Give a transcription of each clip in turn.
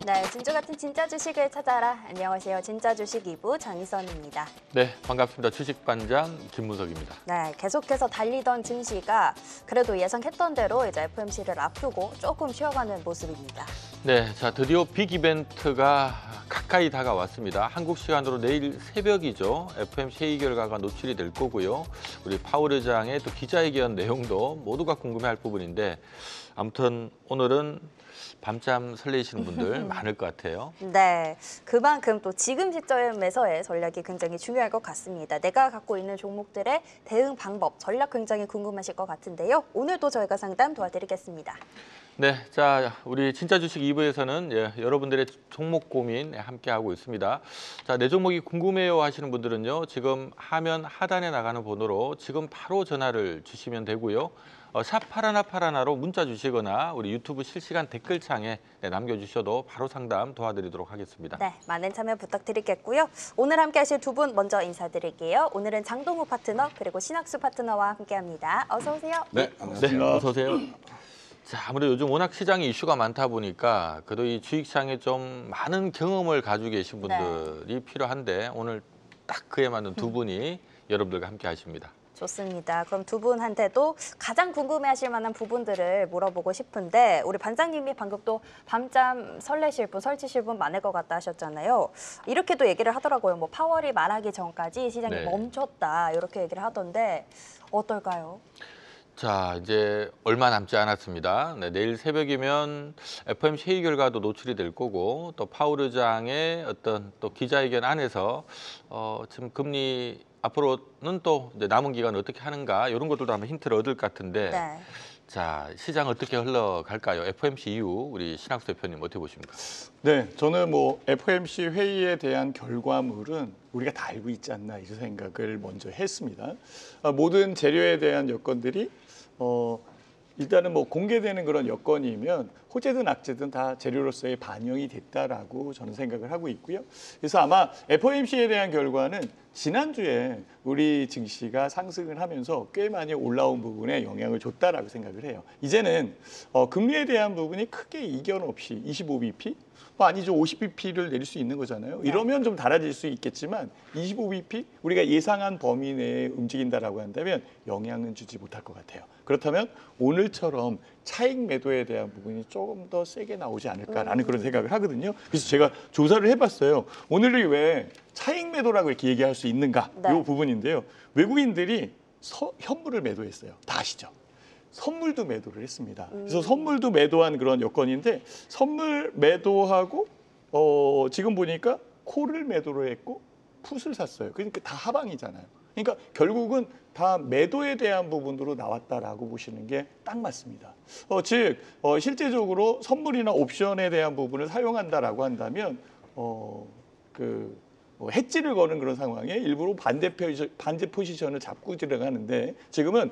네, 진주 같은 진짜 주식을 찾아라. 안녕하세요. 진짜 주식 2부 장희선입니다. 네, 반갑습니다. 주식반장 김문석입니다. 네, 계속해서 달리던 증시가 그래도 예상했던 대로 이제 FOMC를 앞두고 조금 쉬어가는 모습입니다. 네, 자 드디어 빅 이벤트가 가까이 다가왔습니다. 한국 시간으로 내일 새벽이죠. FOMC 회의 결과가 노출이 될 거고요. 우리 파월 의장의 또 기자회견 내용도 모두가 궁금해할 부분인데 아무튼 오늘은 밤잠 설레시는 분들 많을 것 같아요. 네, 그만큼 또 지금 시점에서의 전략이 굉장히 중요할 것 같습니다. 내가 갖고 있는 종목들의 대응 방법, 전략 굉장히 궁금하실 것 같은데요. 오늘도 저희가 상담 도와드리겠습니다. 네, 자 우리 진짜 주식 2부에서는 여러분들의 종목 고민 함께하고 있습니다. 자, 내 종목이 궁금해요 하시는 분들은요. 지금 화면 하단에 나가는 번호로 지금 바로 전화를 주시면 되고요. 샵 파라나파라나로 문자 주시거나 우리 유튜브 실시간 댓글창에 남겨주셔도 바로 상담 도와드리도록 하겠습니다. 네, 많은 참여 부탁드리겠고요. 오늘 함께 하실 두 분 먼저 인사드릴게요. 오늘은 장동우 파트너 그리고 신학수 파트너와 함께합니다. 어서 오세요. 네, 반갑습니다. 네, 어서 오세요. 자, 아무래도 요즘 워낙 시장에 이슈가 많다 보니까 그래도 이 주식시장에 좀 많은 경험을 가지고 계신 분들이 필요한데 오늘 딱 그에 맞는 두 분이 여러분들과 함께 하십니다. 좋습니다. 그럼 두 분한테도 가장 궁금해하실 만한 부분들을 물어보고 싶은데 우리 반장님이 방금 또 밤잠 설레실 분, 설치실 분 많을 것 같다 하셨잖아요. 이렇게도 얘기를 하더라고요. 뭐 파월이 말하기 전까지 시장이 네. 멈췄다 이렇게 얘기를 하던데 어떨까요? 자, 이제 얼마 남지 않았습니다. 네, 내일 새벽이면 FOMC 회의 결과도 노출이 될 거고 또 파월 의장의 어떤 또 기자회견 안에서 지금 금리 앞으로는 또 이제 남은 기간 어떻게 하는가 이런 것들도 한번 힌트를 얻을 것 같은데 네. 자, 시장 어떻게 흘러갈까요? FOMC 이후 우리 신학수 대표님 어떻게 보십니까? 네, 저는 뭐 FOMC 회의에 대한 결과물은 우리가 다 알고 있지 않나 이 생각을 먼저 했습니다. 모든 재료에 대한 여건들이 일단은 뭐 공개되는 그런 여건이면 호재든 악재든 다 재료로서의 반영이 됐다라고 저는 생각을 하고 있고요. 그래서 아마 FOMC에 대한 결과는 지난주에 우리 증시가 상승을 하면서 꽤 많이 올라온 부분에 영향을 줬다라고 생각을 해요. 이제는 금리에 대한 부분이 크게 이견 없이 25bp? 아니죠. 50bp를 내릴 수 있는 거잖아요. 이러면 좀 달라질 수 있겠지만 25bp 우리가 예상한 범위 내에 움직인다라고 한다면 영향은 주지 못할 것 같아요. 그렇다면 오늘처럼 차익 매도에 대한 부분이 조금 더 세게 나오지 않을까라는 그런 생각을 하거든요. 그래서 제가 조사를 해봤어요. 오늘이 왜 차익 매도라고 이렇게 얘기할 수 있는가? 네. 이 부분인데요. 외국인들이 현물을 매도했어요. 다 아시죠? 선물도 매도를 했습니다. 그래서 선물도 매도한 그런 여건인데 선물 매도하고 지금 보니까 콜을 매도를 했고 풋을 샀어요. 그러니까 다 하방이잖아요. 그러니까 결국은 다 매도에 대한 부분으로 나왔다라고 보시는 게 딱 맞습니다. 즉 실제적으로 선물이나 옵션에 대한 부분을 사용한다라고 한다면 해지를 거는 그런 상황에 일부러 반대 포지션을 잡고 들어가는데 지금은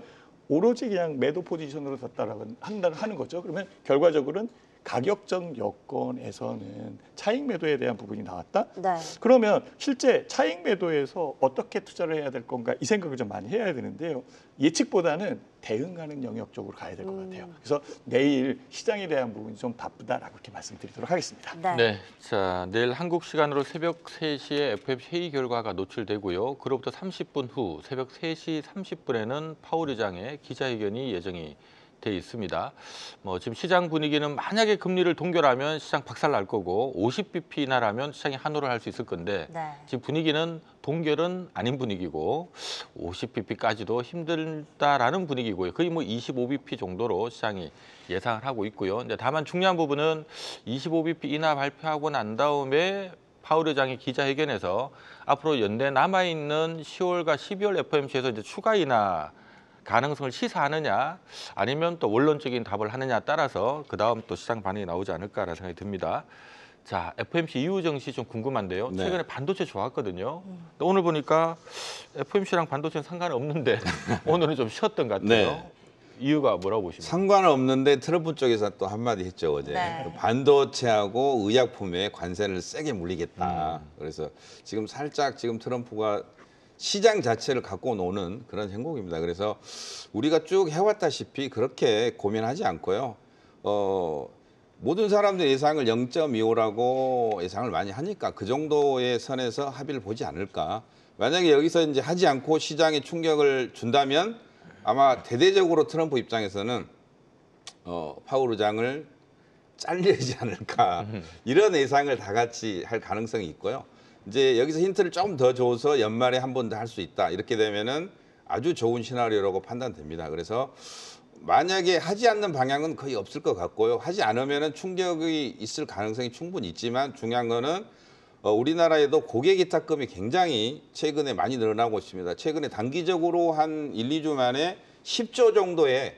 오로지 그냥 매도 포지션으로 뒀다라고 하는 거죠. 그러면 결과적으로는 가격적 여건에서는 차익 매도에 대한 부분이 나왔다. 네. 그러면 실제 차익 매도에서 어떻게 투자를 해야 될 건가 이 생각을 좀 많이 해야 되는데요. 예측보다는 대응하는 영역 쪽으로 가야 될 것 같아요. 그래서 내일 시장에 대한 부분이 좀 바쁘다라고 이렇게 말씀드리도록 하겠습니다. 네. 네, 자 내일 한국 시간으로 새벽 3시에 FOMC 회의 결과가 노출되고요. 그로부터 30분 후 새벽 3시 30분에는 파월 의장의 기자회견이 예정이 돼 있습니다. 뭐 지금 시장 분위기는 만약에 금리를 동결하면 시장 박살 날 거고 50bp 인하라면 시장이 환호를 할 수 있을 건데 네. 지금 분위기는 동결은 아닌 분위기고 50bp까지도 힘들다라는 분위기고요. 거의 뭐 25bp 정도로 시장이 예상을 하고 있고요. 근데 다만 중요한 부분은 25bp 인하 발표하고 난 다음에 파월 의장의 기자회견에서 앞으로 연내 남아 있는 10월과 12월 FOMC에서 이제 추가 인하 가능성을 시사하느냐 아니면 또 원론적인 답을 하느냐에 따라서 그다음 또 시장 반응이 나오지 않을까라는 생각이 듭니다. 자, FOMC 이후 증시 좀 궁금한데요. 네. 최근에 반도체 좋았거든요. 근데 오늘 보니까 FOMC랑 반도체는 상관없는데 오늘은 좀 쉬었던 것 같아요. 네. 이유가 뭐라고 보십니까? 상관없는데 트럼프 쪽에서 또 한마디 했죠 어제. 네. 반도체하고 의약품에 관세를 세게 물리겠다. 그래서 지금 살짝 지금 트럼프가 시장 자체를 갖고 노는 그런 행동입니다. 그래서 우리가 쭉 해왔다시피 그렇게 고민하지 않고요. 모든 사람들 예상을 0.25라고 예상을 많이 하니까 그 정도의 선에서 합의를 보지 않을까. 만약에 여기서 이제 하지 않고 시장에 충격을 준다면 아마 대대적으로 트럼프 입장에서는 파월 의장을 잘리지 않을까 이런 예상을 다 같이 할 가능성이 있고요. 이제 여기서 힌트를 조금 더 줘서 연말에 한 번 더 할 수 있다. 이렇게 되면은 아주 좋은 시나리오라고 판단됩니다. 그래서 만약에 하지 않는 방향은 거의 없을 것 같고요. 하지 않으면은 충격이 있을 가능성이 충분히 있지만 중요한 거는 우리나라에도 고객 위탁금이 굉장히 최근에 많이 늘어나고 있습니다. 최근에 단기적으로 한 1, 2주 만에 10조 정도의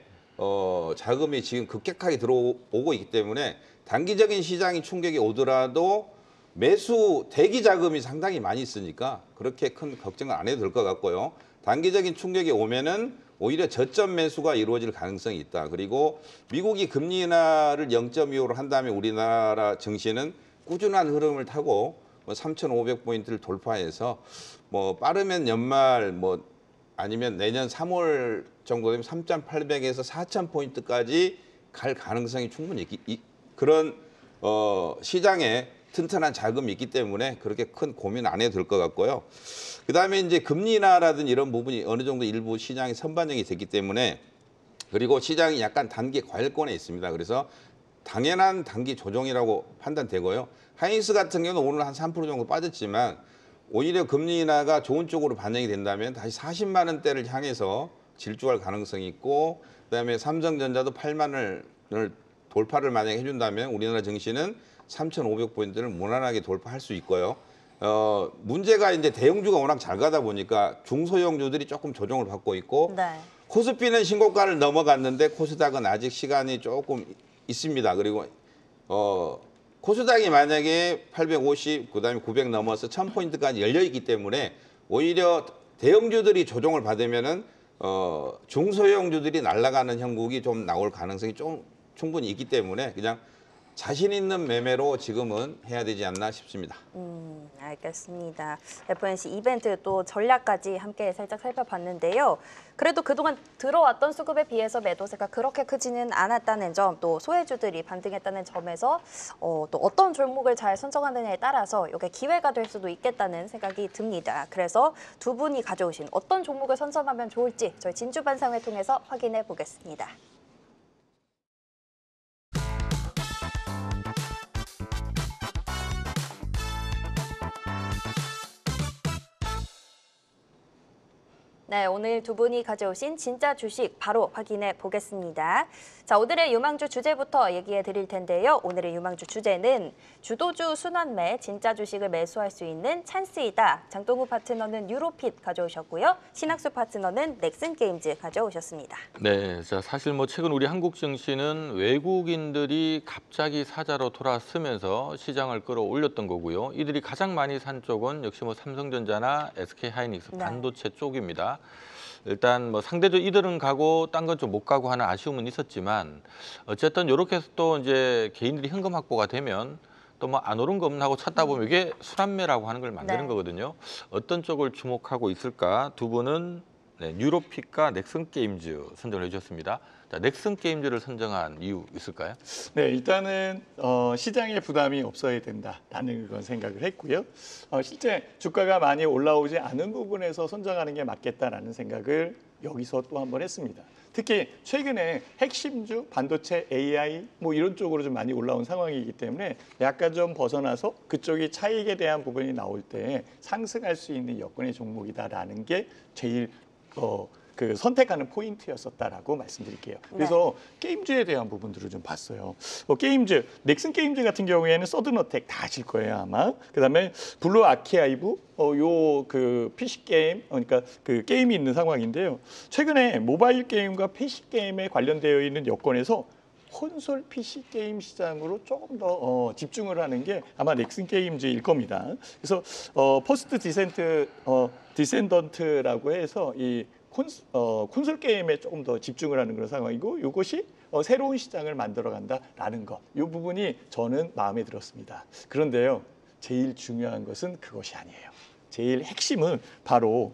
자금이 지금 급격하게 들어오고 있기 때문에 단기적인 시장이 충격이 오더라도 매수 대기 자금이 상당히 많이 있으니까 그렇게 큰 걱정을 안 해도 될 것 같고요. 단기적인 충격이 오면은 오히려 저점 매수가 이루어질 가능성이 있다. 그리고 미국이 금리 인하를 0.25로 한다면 우리나라 증시는 꾸준한 흐름을 타고 3,500포인트를 돌파해서 뭐 빠르면 연말 뭐 아니면 내년 3월 정도 되면 3,800에서 4,000포인트까지 갈 가능성이 충분히 그런 시장에 튼튼한 자금이 있기 때문에 그렇게 큰 고민 안 해도 될 것 같고요. 그다음에 이제 금리 인하라든 이런 부분이 어느 정도 일부 시장이 선반영이 됐기 때문에 그리고 시장이 약간 단기 과열권에 있습니다. 그래서 당연한 단기 조정이라고 판단되고요. 하이닉스 같은 경우는 오늘 한 3% 정도 빠졌지만 오히려 금리 인하가 좋은 쪽으로 반영이 된다면 다시 40만 원대를 향해서 질주할 가능성이 있고 그다음에 삼성전자도 8만 원을 돌파를 만약에 해준다면 우리나라 증시는 3,500포인트를 무난하게 돌파할 수 있고요. 문제가 이제 대형주가 워낙 잘 가다 보니까 중소형주들이 조금 조정을 받고 있고 네. 코스피는 신고가를 넘어갔는데 코스닥은 아직 시간이 조금 있습니다. 그리고 코스닥이 만약에 850, 그다음에 900 넘어서 1000포인트까지 열려 있기 때문에 오히려 대형주들이 조정을 받으면은 중소형주들이 날아가는 형국이 좀 나올 가능성이 좀 충분히 있기 때문에 그냥 자신 있는 매매로 지금은 해야 되지 않나 싶습니다. 알겠습니다. FOMC 이벤트 또 전략까지 함께 살짝 살펴봤는데요. 그래도 그동안 들어왔던 수급에 비해서 매도세가 그렇게 크지는 않았다는 점, 또 소외주들이 반등했다는 점에서 또 어떤 종목을 잘 선정하느냐에 따라서 이게 기회가 될 수도 있겠다는 생각이 듭니다. 그래서 두 분이 가져오신 어떤 종목을 선정하면 좋을지 저희 진주반상회 통해서 확인해 보겠습니다. 네, 오늘 두 분이 가져오신 진짜 주식 바로 확인해 보겠습니다. 자, 오늘의 유망주 주제부터 얘기해 드릴 텐데요. 오늘의 유망주 주제는 주도주 순환매 진짜 주식을 매수할 수 있는 찬스이다. 장동우 파트너는 유로핏 가져오셨고요. 신학수 파트너는 넥슨게임즈 가져오셨습니다. 네, 자, 사실 뭐 최근 우리 한국 증시는 외국인들이 갑자기 사자로 돌아서면서 시장을 끌어올렸던 거고요. 이들이 가장 많이 산 쪽은 역시 뭐 삼성전자나 SK하이닉스 네. 반도체 쪽입니다. 일단 뭐 상대적으로 이들은 가고 딴 건 좀 못 가고 하는 아쉬움은 있었지만 어쨌든 이렇게 해서 또 이제 개인들이 현금 확보가 되면 또 뭐 안 오른 거 없나 하고 찾다 보면 이게 순환매라고 하는 걸 만드는 네. 거거든요. 어떤 쪽을 주목하고 있을까? 두 분은 뉴로픽과 넥슨게임즈 선정을 해주셨습니다. 자, 넥슨게임즈를 선정한 이유 있을까요? 네, 일단은 시장에 부담이 없어야 된다라는 그런 생각을 했고요. 실제 주가가 많이 올라오지 않은 부분에서 선정하는 게 맞겠다라는 생각을 여기서 또 한번 했습니다. 특히 최근에 핵심주, 반도체, AI 뭐 이런 쪽으로 좀 많이 올라온 상황이기 때문에 약간 좀 벗어나서 그쪽이 차익에 대한 부분이 나올 때 상승할 수 있는 여건의 종목이다라는 게 제일 그 선택하는 포인트였었다라고 말씀드릴게요. 그래서 게임즈에 대한 부분들을 좀 봤어요. 게임즈, 넥슨 게임즈 같은 경우에는 서든어택 다 아실 거예요 아마. 그다음에 블루 아키아이브, 요 그 PC 게임, 그러니까 그 게임이 있는 상황인데요. 최근에 모바일 게임과 PC 게임에 관련되어 있는 여건에서 콘솔 PC 게임 시장으로 조금 더 집중을 하는 게 아마 넥슨 게임즈일 겁니다. 그래서 포스트 디센던트라고 해서 이 콘솔 게임에 조금 더 집중을 하는 그런 상황이고 이것이 새로운 시장을 만들어간다라는 것. 이 부분이 저는 마음에 들었습니다. 그런데요. 제일 중요한 것은 그것이 아니에요. 제일 핵심은 바로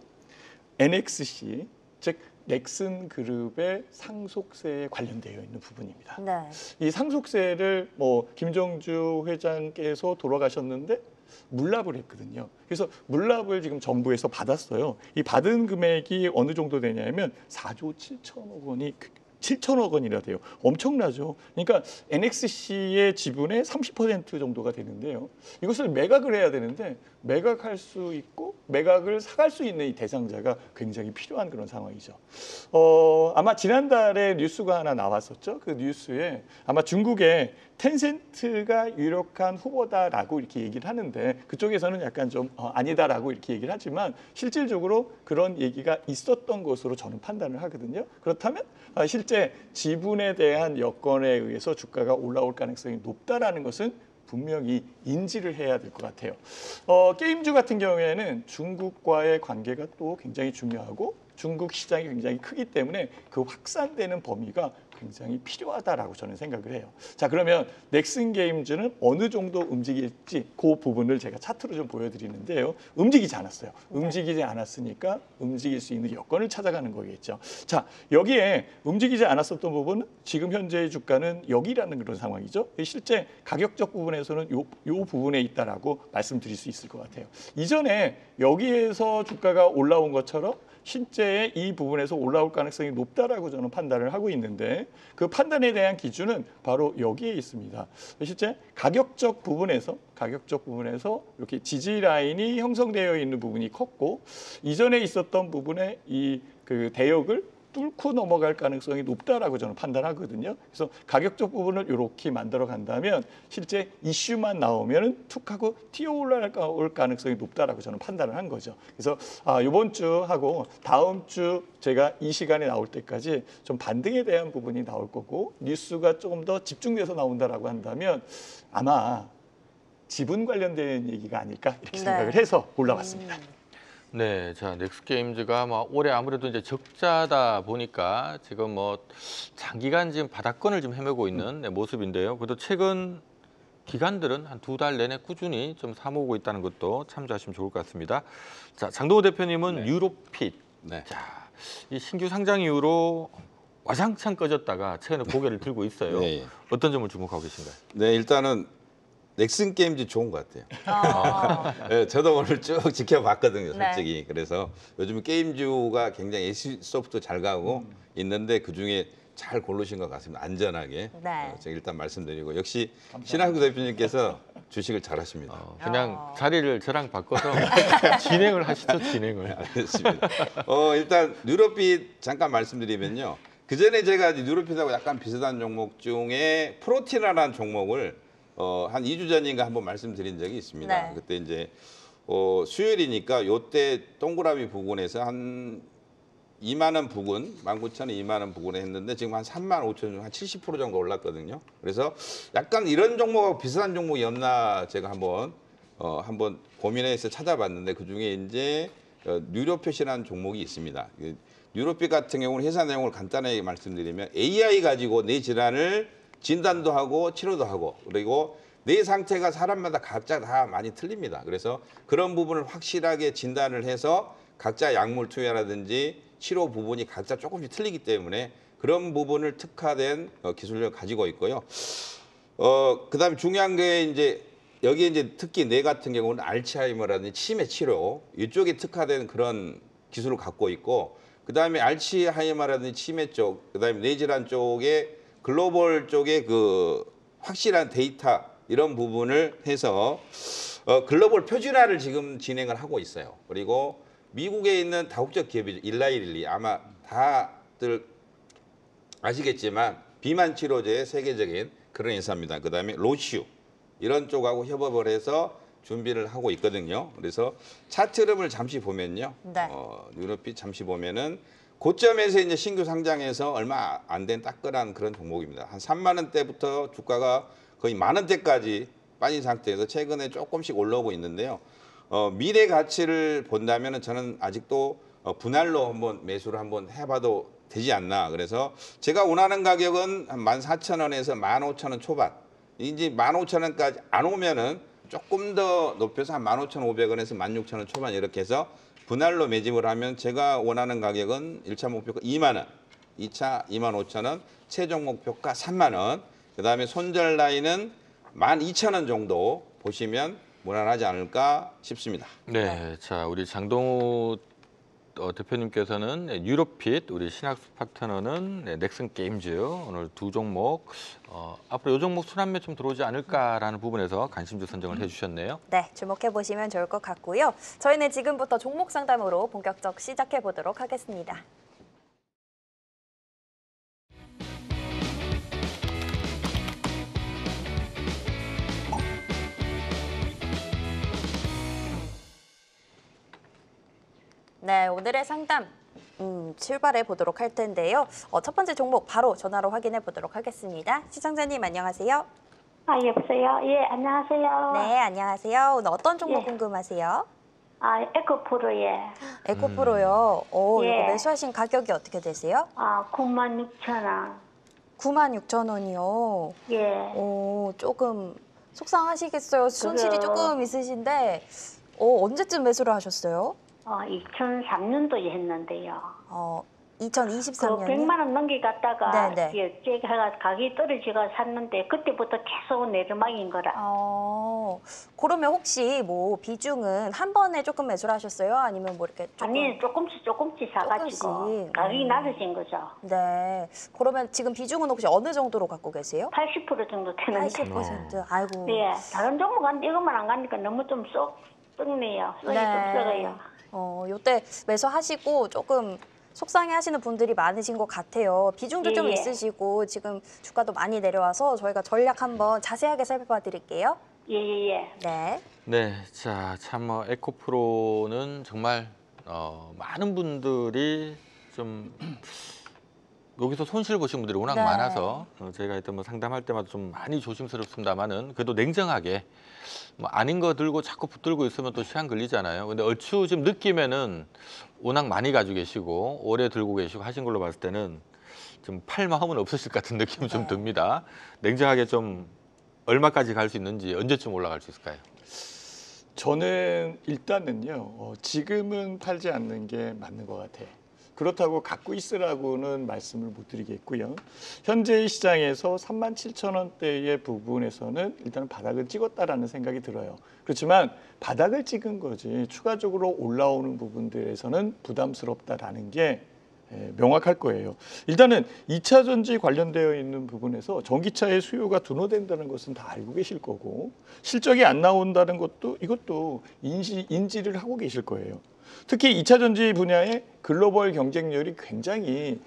NXC, 즉 넥슨 그룹의 상속세에 관련되어 있는 부분입니다. 네. 이 상속세를 뭐 김정주 회장께서 돌아가셨는데 물납을 했거든요. 그래서 물납을 지금 정부에서 받았어요. 이 받은 금액이 어느 정도 되냐면 4조 7천억 원이 7천억 원이라 돼요. 엄청나죠. 그러니까 NXC의 지분의 30% 정도가 되는데요. 이것을 매각을 해야 되는데 매각할 수 있고 매각을 사갈 수 있는 이 대상자가 굉장히 필요한 그런 상황이죠. 아마 지난달에 뉴스가 하나 나왔었죠. 그 뉴스에 아마 중국의 텐센트가 유력한 후보다라고 이렇게 얘기를 하는데 그쪽에서는 약간 좀 아니다라고 이렇게 얘기를 하지만 실질적으로 그런 얘기가 있었던 것으로 저는 판단을 하거든요. 그렇다면 실제 지분에 대한 여건에 의해서 주가가 올라올 가능성이 높다라는 것은 분명히 인지를 해야 될 것 같아요. 게임주 같은 경우에는 중국과의 관계가 또 굉장히 중요하고 중국 시장이 굉장히 크기 때문에 그 확산되는 범위가 굉장히 필요하다라고 저는 생각을 해요. 자, 그러면 넥슨 게임즈는 어느 정도 움직일지 그 부분을 제가 차트로 좀 보여드리는데요. 움직이지 않았어요. 움직이지 않았으니까 움직일 수 있는 여건을 찾아가는 거겠죠. 자, 여기에 움직이지 않았었던 부분은 지금 현재의 주가는 여기라는 그런 상황이죠. 실제 가격적 부분에서는 요 부분에 있다라고 말씀드릴 수 있을 것 같아요. 이전에 여기에서 주가가 올라온 것처럼 실제 이 부분에서 올라올 가능성이 높다라고 저는 판단을 하고 있는데 그 판단에 대한 기준은 바로 여기에 있습니다. 실제 가격적 부분에서 이렇게 지지 라인이 형성되어 있는 부분이 컸고 이전에 있었던 부분에 이 그 대역을 뚫고 넘어갈 가능성이 높다라고 저는 판단하거든요. 그래서 가격적 부분을 이렇게 만들어 간다면 실제 이슈만 나오면은 툭하고 튀어 올라올 가능성이 높다라고 저는 판단을 한 거죠. 그래서 이번 주하고 다음 주 제가 이 시간에 나올 때까지 좀 반등에 대한 부분이 나올 거고 뉴스가 조금 더 집중돼서 나온다라고 한다면 아마 지분 관련된 얘기가 아닐까 이렇게 생각을 해서 올라왔습니다. 네, 자 넥스게임즈가 뭐 올해 아무래도 이제 적자다 보니까 지금 뭐 장기간 지금 바닥권을 좀 헤매고 있는 모습인데요. 그래도 최근 기관들은 한 2달 내내 꾸준히 좀 사모으고 있다는 것도 참조하시면 좋을 것 같습니다. 자, 장동호 대표님은 유로핏. 네. 자, 이 신규 상장 이후로 와장창 꺼졌다가 최근에 고개를 들고 있어요. 네. 어떤 점을 주목하고 계신가요? 네, 일단은 넥슨 게임즈 좋은 것 같아요. 네, 저도 오늘 쭉 지켜봤거든요, 솔직히. 그래서 요즘 게임주가 굉장히 SC소프트 잘 가고 있는데 그중에 잘 고르신 것 같습니다. 안전하게. 제가 일단 말씀드리고 역시 신학구 대표님께서 주식을 잘하십니다. 그냥 자리를 저랑 바꿔서 진행을 하시죠, 진행을. 알겠습니다. 일단 뉴로핏 잠깐 말씀드리면요. 그 전에 제가 뉴로핏하고 약간 비슷한 종목 중에 프로티나라는 종목을 한 2주 전인가 한번 말씀드린 적이 있습니다. 그때 이제 수요일이니까 요때 동그라미 부근에서 한 2만 원 부근, 19,000원, 2만 원 부근에 했는데 지금 한 3만 5천 원, 한 70% 정도 올랐거든요. 그래서 약간 이런 종목하고 비슷한 종목이 없나 제가 한번 고민해서 찾아봤는데 그 중에 이제 뉴로핏이라는 종목이 있습니다. 뉴로핏 같은 경우는 회사 내용을 간단하게 말씀드리면 AI 가지고 뇌 질환을 진단도 하고 치료도 하고 그리고 뇌 상태가 사람마다 각자 다 많이 틀립니다. 그래서 그런 부분을 확실하게 진단을 해서 각자 약물 투여라든지 치료 부분이 각자 조금씩 틀리기 때문에 그런 부분을 특화된 기술력을 가지고 있고요. 그다음에 중요한 게 이제 여기에 이제 특히 뇌 같은 경우는 알츠하이머라든지 치매 치료 이쪽에 특화된 그런 기술을 갖고 있고 그다음에 알츠하이머라든지 치매 쪽 그다음에 뇌질환 쪽에 글로벌 쪽에 그 확실한 데이터 이런 부분을 해서 글로벌 표준화를 지금 진행을 하고 있어요. 그리고 미국에 있는 다국적 기업이죠. 일라이릴리 아마 다들 아시겠지만 비만 치료제의 세계적인 그런 회사입니다. 그다음에 로슈 이런 쪽하고 협업을 해서 준비를 하고 있거든요. 그래서 차트 흐름을 잠시 보면요. 뉴로핏 잠시 보면은 고점에서 이제 신규 상장해서 얼마 안 된 따끈한 그런 종목입니다. 한 3만 원대부터 주가가 거의 만 원대까지 빠진 상태에서 최근에 조금씩 올라오고 있는데요. 미래 가치를 본다면은 저는 아직도 분할로 한번 매수를 한번 해봐도 되지 않나. 그래서 제가 원하는 가격은 한 14,000원에서 15,000원 초반. 이제 15,000원까지 안 오면은 조금 더 높여서 한 15,500원에서 16,000원 초반 이렇게 해서 분할로 매집을 하면 제가 원하는 가격은 1차 목표가 2만 원, 2차 2만 5천 원, 최종 목표가 3만 원. 그다음에 손절 라인은 12,000원 정도 보시면 무난하지 않을까 싶습니다. 네, 자 우리 장동우 대표님께서는 유로핏, 우리 신학수 파트너는 넥슨 게임즈 오늘 두 종목 앞으로 이 종목 순환매 좀 들어오지 않을까라는 부분에서 관심주 선정을 해주셨네요. 네, 주목해 보시면 좋을 것 같고요. 저희는 지금부터 종목 상담으로 본격적 시작해 보도록 하겠습니다. 네, 오늘의 상담 출발해 보도록 할 텐데요. 첫 번째 종목 바로 전화로 확인해 보도록 하겠습니다. 시청자님 안녕하세요. 아, 여보세요? 예, 안녕하세요. 네, 안녕하세요. 오늘 어떤 종목 예. 궁금하세요? 아, 에코프로예. 에코프로요. 예. 이거 매수하신 가격이 어떻게 되세요? 아, 96,000원. 96,000원이요. 예. 조금 속상하시겠어요. 손실이 조금 있으신데 언제쯤 매수를 하셨어요? 2003년도에 했는데요. 그 2023년이요? 100만 원 넘겨갔다가 네네. 제가 가격이 떨어지고 샀는데 그때부터 계속 내리막인 거라. 그러면 혹시 뭐 비중은 한 번에 조금 매수를 하셨어요? 아니면 뭐 이렇게 조금? 아니, 조금씩 사가지고 조금씩. 가격이 낮아진 거죠. 네. 그러면 지금 비중은 혹시 어느 정도로 갖고 계세요? 80% 정도 되는데. 80%. 아이고. 예, 다른 종목 갔는데 이것만 안 가니까 너무 좀 썩네요. 썩이 좀 썩어요. 요때 매수하시고 조금 속상해 하시는 분들이 많으신 것 같아요. 비중도 좀 예. 있으시고 지금 주가도 많이 내려와서 저희가 전략 한번 자세하게 살펴봐 드릴게요. 예. 네. 네, 자, 참 에코프로는 정말 많은 분들이 좀 여기서 손실 보신 분들이 워낙 네. 많아서 저희가 일단 뭐 상담할 때마다 좀 많이 조심스럽습니다만은 그래도 냉정하게 뭐 아닌 거 들고 자꾸 붙들고 있으면 또 시간 걸리잖아요. 근데 얼추 지금 느낌에는 워낙 많이 가지고 계시고 오래 들고 계시고 하신 걸로 봤을 때는 좀 팔 마음은 없으실 것 같은 느낌이 좀 듭니다. 냉정하게 좀 얼마까지 갈 수 있는지 언제쯤 올라갈 수 있을까요? 저는 일단은요, 지금은 팔지 않는 게 맞는 것 같아요. 그렇다고 갖고 있으라고는 말씀을 못 드리겠고요. 현재의 시장에서 37,000원대의 부분에서는 일단 바닥을 찍었다라는 생각이 들어요. 그렇지만 바닥을 찍은 거지 추가적으로 올라오는 부분들에서는 부담스럽다라는 게 명확할 거예요. 일단은 2차 전지 관련되어 있는 부분에서 전기차의 수요가 둔화된다는 것은 다 알고 계실 거고 실적이 안 나온다는 것도 이것도 인지를 하고 계실 거예요. 특히 2차 전지 분야의 글로벌 경쟁률이 굉장히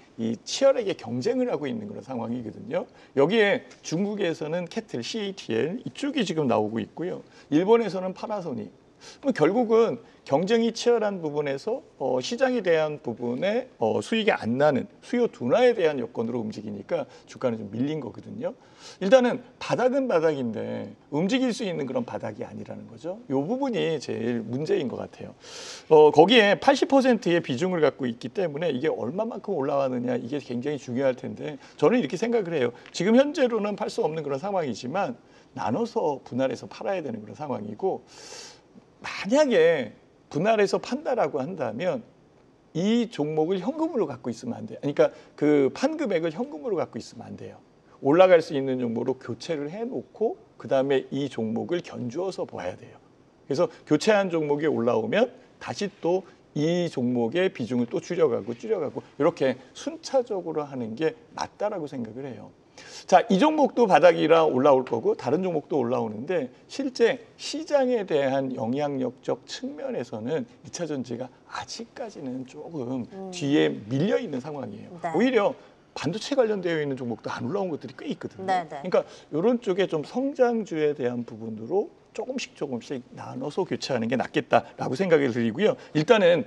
치열하게 경쟁을 하고 있는 그런 상황이거든요. 여기에 중국에서는 캐틀, CATL 이쪽이 지금 나오고 있고요. 일본에서는 파나소닉. 결국은 경쟁이 치열한 부분에서 시장에 대한 부분에 수익이 안 나는 수요 둔화에 대한 여건으로 움직이니까 주가는 좀 밀린 거거든요. 일단은 바닥은 바닥인데 움직일 수 있는 그런 바닥이 아니라는 거죠. 이 부분이 제일 문제인 것 같아요. 거기에 80%의 비중을 갖고 있기 때문에 이게 얼마만큼 올라가느냐 이게 굉장히 중요할 텐데 저는 이렇게 생각을 해요. 지금 현재로는 팔 수 없는 그런 상황이지만 나눠서 분할해서 팔아야 되는 그런 상황이고 만약에 분할해서 판다라고 한다면 이 종목을 현금으로 갖고 있으면 안 돼요. 그러니까 그 판 금액을 현금으로 갖고 있으면 안 돼요. 올라갈 수 있는 종목으로 교체를 해놓고 그다음에 이 종목을 견주어서 봐야 돼요. 그래서 교체한 종목이 올라오면 다시 또 이 종목의 비중을 또 줄여가고 이렇게 순차적으로 하는 게 맞다라고 생각을 해요. 자, 이 종목도 바닥이라 올라올 거고 다른 종목도 올라오는데 실제 시장에 대한 영향력적 측면에서는 2차 전지가 아직까지는 조금 뒤에 밀려 있는 상황이에요. 네. 오히려 반도체 관련되어 있는 종목도 안 올라온 것들이 꽤 있거든요. 네. 그러니까 이런 쪽에 좀 성장주에 대한 부분으로 조금씩 나눠서 교체하는 게 낫겠다라고 생각을 드리고요. 일단은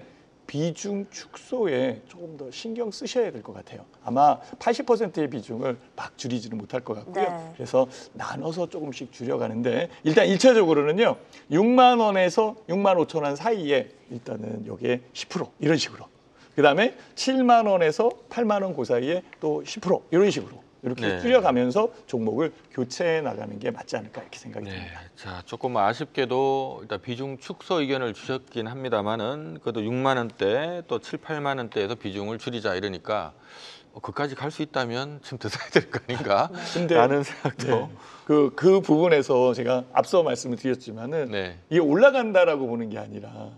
비중 축소에 조금 더 신경 쓰셔야 될 것 같아요. 아마 80%의 비중을 막 줄이지는 못할 것 같고요. 네. 그래서 나눠서 조금씩 줄여가는데 일단 1차적으로는요. 6만 원에서 6만 5천 원 사이에 일단은 여기에 10% 이런 식으로. 그다음에 7만 원에서 8만 원 그 사이에 또 10% 이런 식으로. 이렇게 네. 줄여가면서 종목을 교체해 나가는 게 맞지 않을까 이렇게 생각이 네, 듭니다. 자 조금 아쉽게도 일단 비중 축소 의견을 주셨긴 합니다만은 그래도 6만 원대 또 7, 8만 원대에서 비중을 줄이자 이러니까 그까지 갈 수 있다면 지금 더 사야 될 거 아닌가? 근데 라는 생각도. 네. 그 부분에서 제가 앞서 말씀을 드렸지만은 네. 이게 올라간다라고 보는 게 아니라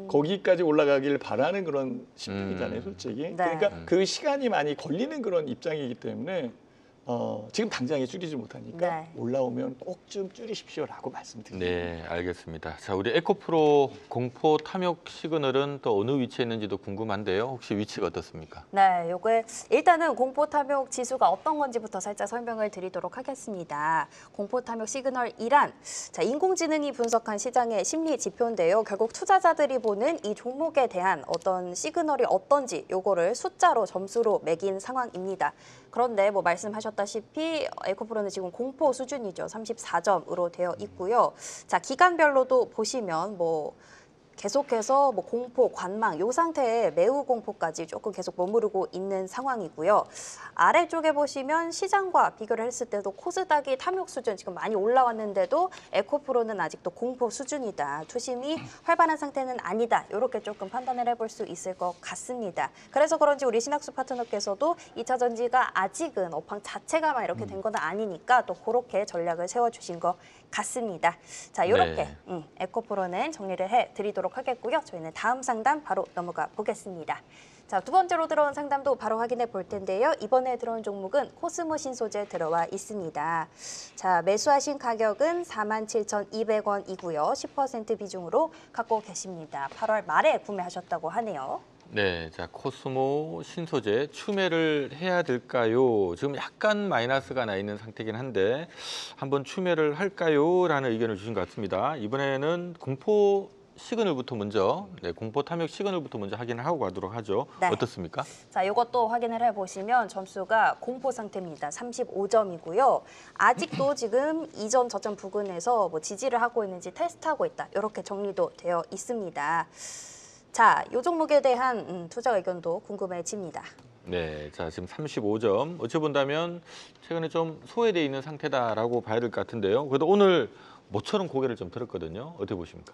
거기까지 올라가길 바라는 그런 심리잖아요, 솔직히. 그러니까 그 시간이 많이 걸리는 그런 입장이기 때문에 지금 당장에 줄이지 못하니까 네. 올라오면 꼭 좀 줄이십시오라고 말씀드립니다. 네, 알겠습니다. 자, 우리 에코프로 공포 탐욕 시그널은 또 어느 위치에 있는지도 궁금한데요. 혹시 위치가 어떻습니까? 네, 요게 일단은 공포 탐욕 지수가 어떤 건지부터 살짝 설명을 드리도록 하겠습니다. 공포 탐욕 시그널이란 자, 인공지능이 분석한 시장의 심리 지표인데요. 결국 투자자들이 보는 이 종목에 대한 어떤 시그널이 어떤지 요거를 숫자로 점수로 매긴 상황입니다. 그런데 뭐 말씀하셨다시피 에코프로는 지금 공포 수준이죠. 34점으로 되어 있고요. 자, 기간별로도 보시면 뭐 계속해서 뭐 공포, 관망 요 상태에 매우 공포까지 조금 계속 머무르고 있는 상황이고요. 아래쪽에 보시면 시장과 비교를 했을 때도 코스닥이 탐욕 수준 지금 많이 올라왔는데도 에코프로는 아직도 공포 수준이다. 투심이 활발한 상태는 아니다. 이렇게 조금 판단을 해볼 수 있을 것 같습니다. 그래서 그런지 우리 신학수 파트너께서도 2차 전지가 아직은 업황 자체가 막 이렇게 된 건 아니니까 또 그렇게 전략을 세워주신 것 같습니다. 자, 이렇게 네. 에코프로는 정리를 해드리도록 하겠고요. 저희는 다음 상담 바로 넘어가 보겠습니다. 자, 두 번째로 들어온 상담도 바로 확인해 볼 텐데요. 이번에 들어온 종목은 코스모 신소재 들어와 있습니다. 자, 매수하신 가격은 47,200원이고요. 10% 비중으로 갖고 계십니다. 8월 말에 구매하셨다고 하네요. 네, 자 코스모 신소재 추매를 해야 될까요? 지금 약간 마이너스가 나 있는 상태긴 한데 한번 추매를 할까요? 라는 의견을 주신 것 같습니다. 이번에는 공포 시그널부터 먼저, 공포 탐욕 시그널부터 먼저 확인을 하고 가도록 하죠. 네. 어떻습니까? 자, 이것도 확인을 해보시면 점수가 공포 상태입니다. 35점이고요. 아직도 지금 이전 저점 부근에서 뭐 지지를 하고 있는지 테스트하고 있다. 이렇게 정리도 되어 있습니다. 자, 이 종목에 대한 투자 의견도 궁금해집니다. 네, 자 지금 35점. 어찌 본다면 최근에 좀 소외되어 있는 상태다라고 봐야 될 것 같은데요. 그래도 오늘 모처럼 고개를 좀 들었거든요. 어떻게 보십니까?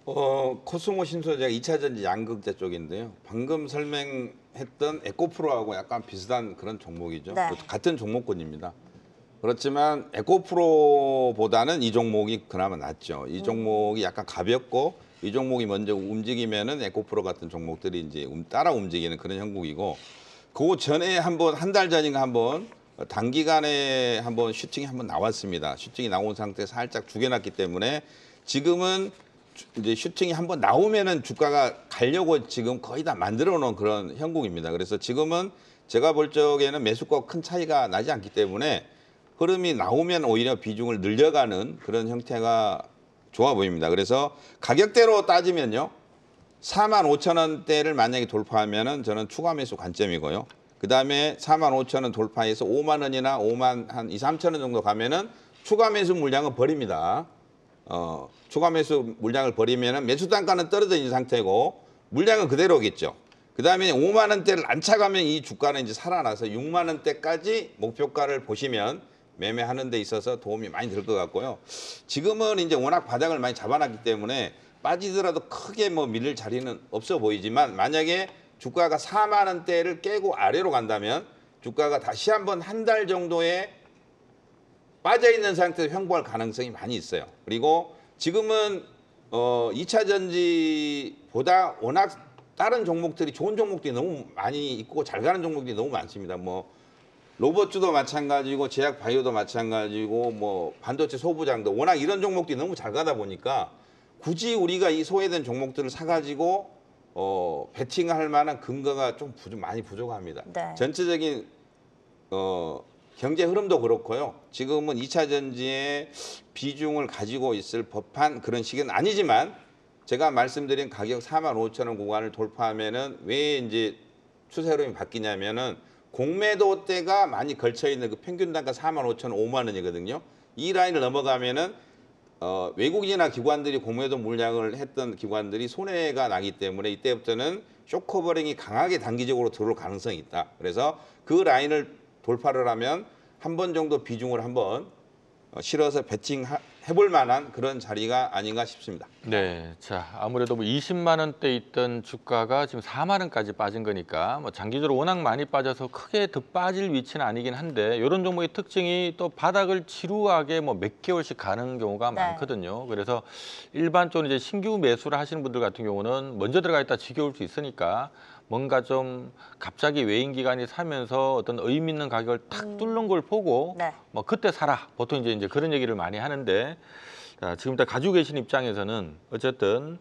코스모 신소재가 2차 전지 양극재 쪽인데요. 방금 설명했던 에코프로하고 약간 비슷한 그런 종목이죠. 네. 같은 종목군입니다. 그렇지만 에코프로보다는 이 종목이 그나마 낫죠. 이 종목이 약간 가볍고 이 종목이 먼저 움직이면은 에코프로 같은 종목들이 이제 따라 움직이는 그런 형국이고, 그 전에 한번 한 달 전인가 한번 단기간에 한번 슈팅이 한번 나왔습니다. 슈팅이 나온 상태에서 살짝 죽여놨기 때문에 지금은 이제 슈팅이 한번 나오면은 주가가 가려고 지금 거의 다 만들어 놓은 그런 형국입니다. 그래서 지금은 제가 볼 적에는 매수가 큰 차이가 나지 않기 때문에 흐름이 나오면 오히려 비중을 늘려가는 그런 형태가 좋아 보입니다. 그래서 가격대로 따지면요, 45,000원대를 만약에 돌파하면은 저는 추가 매수 관점이고요. 그 다음에 45,000원 돌파해서 5만 원이나 5만 한 2, 3천 원 정도 가면은 추가 매수 물량은 버립니다. 추가 매수 물량을 버리면은 매수 단가는 떨어져 있는 상태고 물량은 그대로겠죠. 그 다음에 5만 원대를 안 차가면 이 주가는 이제 살아나서 6만 원대까지 목표가를 보시면 매매하는 데 있어서 도움이 많이 될 것 같고요. 지금은 이제 워낙 바닥을 많이 잡아놨기 때문에 빠지더라도 크게 뭐 밀릴 자리는 없어 보이지만, 만약에 주가가 4만 원대를 깨고 아래로 간다면 주가가 다시 한번 한 달 정도의 빠져 있는 상태에서 횡보할 가능성이 많이 있어요. 그리고 지금은 2차 전지보다 워낙 다른 종목들이, 좋은 종목들이 너무 많이 있고 잘 가는 종목들이 너무 많습니다. 뭐 로봇주도 마찬가지고 제약 바이오도 마찬가지고 뭐 반도체 소부장도 워낙 이런 종목들이 너무 잘 가다 보니까 굳이 우리가 이 소외된 종목들을 사가지고 베팅할 만한 근거가 좀 많이 부족합니다. 네. 전체적인 경제 흐름도 그렇고요. 지금은 2차 전지의 비중을 가지고 있을 법한 그런 시기는 아니지만, 제가 말씀드린 가격 45,000원 구간을 돌파하면은 왜 이제 추세 흐름이 바뀌냐면은 공매도대가 많이 걸쳐 있는 그 평균 단가 45,000원, 5만 원이거든요. 이 라인을 넘어가면은 외국인이나 기관들이 공매도 물량을 했던 기관들이 손해가 나기 때문에 이때부터는 쇼커버링이 강하게 단기적으로 들어올 가능성이 있다. 그래서 그 라인을 돌파를 하면 한 번 정도 비중을 한번 실어서 배팅해볼 만한 그런 자리가 아닌가 싶습니다. 네, 자 아무래도 뭐 20만 원대 있던 주가가 지금 4만 원까지 빠진 거니까 뭐 장기적으로 워낙 많이 빠져서 크게 더 빠질 위치는 아니긴 한데 이런 종목의 특징이 또 바닥을 지루하게 뭐 몇 개월씩 가는 경우가 네. 많거든요. 그래서 일반적으로 이제 신규 매수를 하시는 분들 같은 경우는 먼저 들어가 있다 지겨울 수 있으니까 뭔가 좀 갑자기 외인 기관이 사면서 어떤 의미 있는 가격을 탁 뚫는 걸 보고 네. 뭐 그때 사라 보통 이제 그런 얘기를 많이 하는데 자, 지금 다 가지고 계신 입장에서는 어쨌든